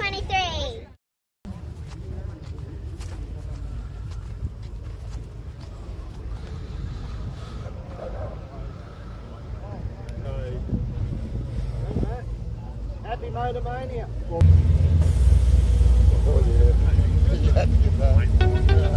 23. Happy Motormania. Oh, yeah. Yeah.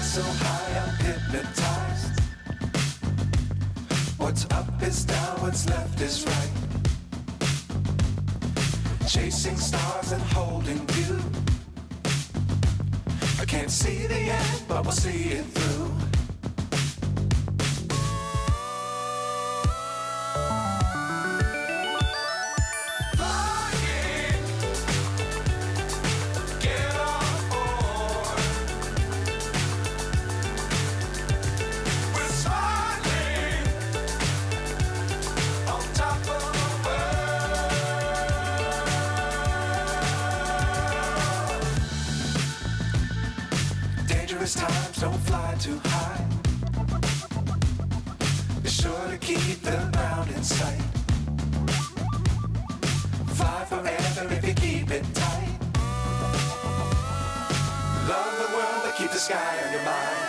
So high I'm hypnotized. What's up is down, what's left is right. Chasing stars and holding you. I can't see the end, but we'll see it through. Times don't fly too high. Be sure to keep the ground in sight. Fly forever if you keep it tight. Love the world, but keep the sky on your mind.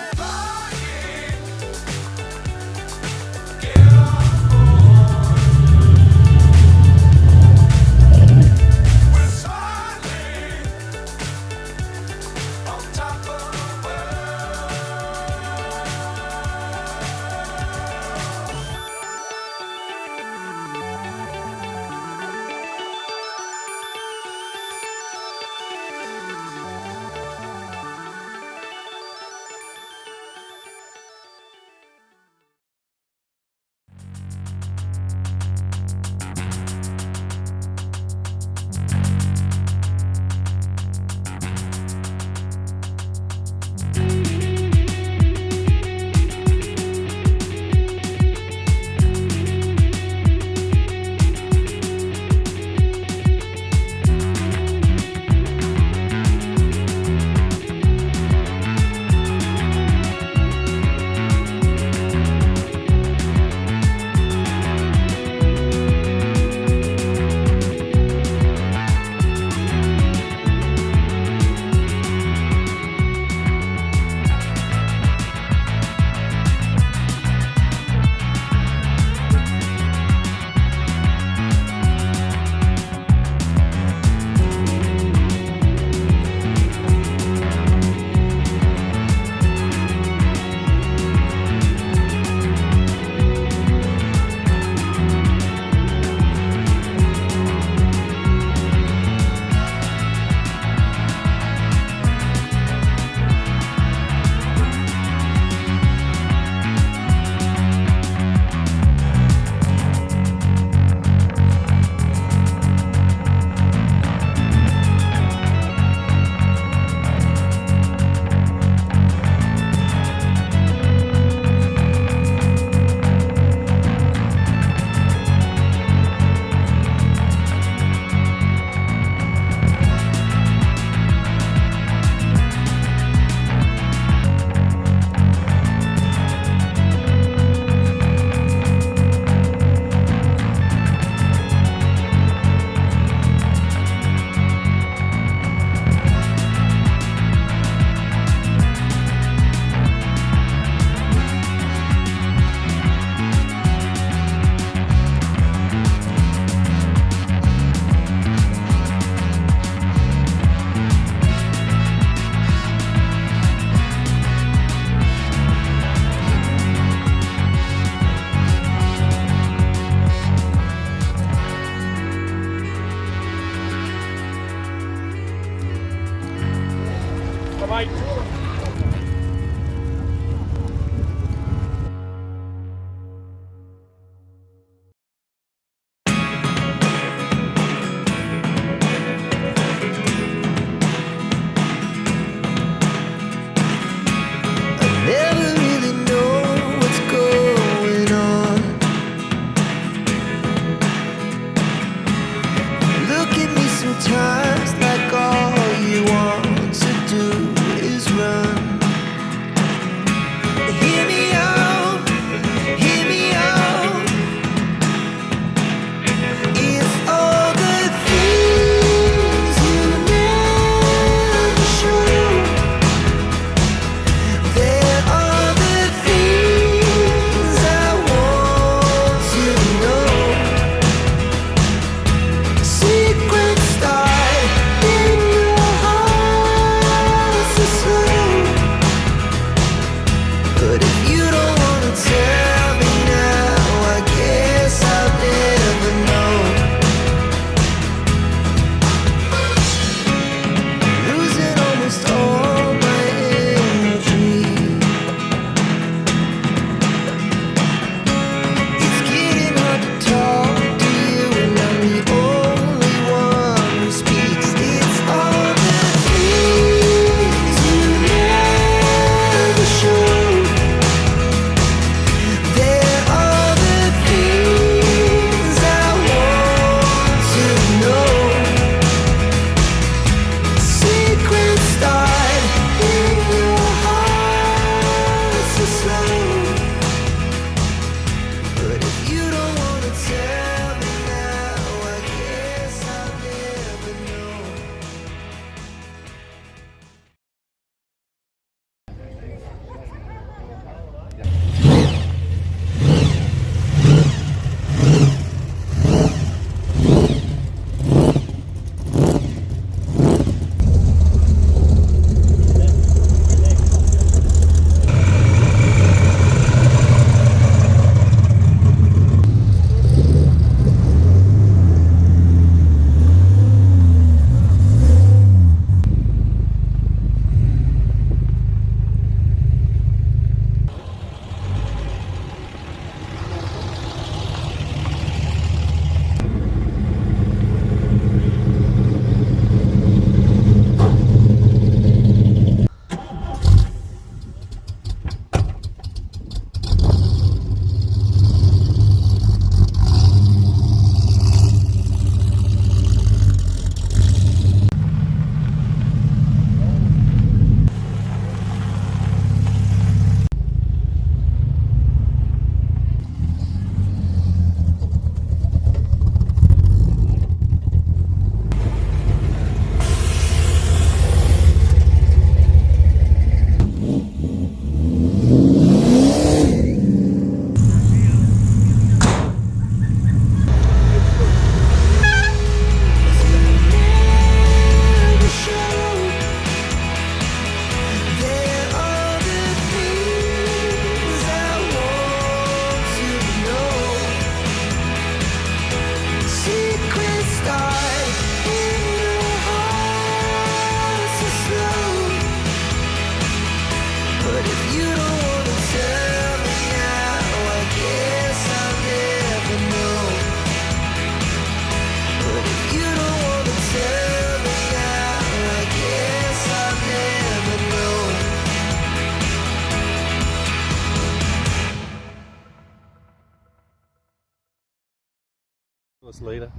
later.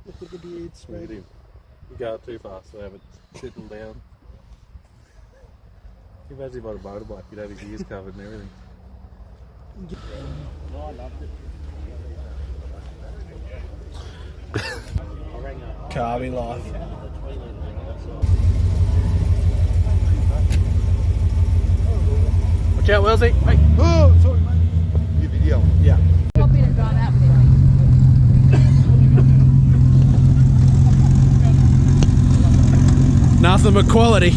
Look at the beards, Look at him. You go too fast to have it sitting down. If he had a motorbike, he'd have his ears covered and everything. No, I loved it. Carby life. Watch out, Wellesley! Hey! Oh, sorry, mate. Your video. Yeah. Pop in and drive out with him. Nothing but quality.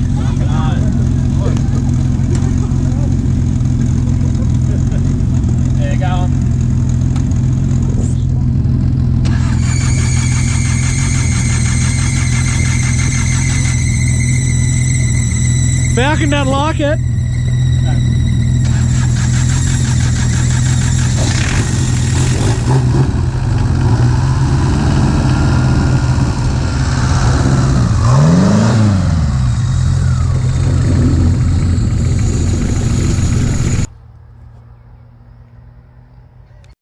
There you go. Falcon doesn't like it.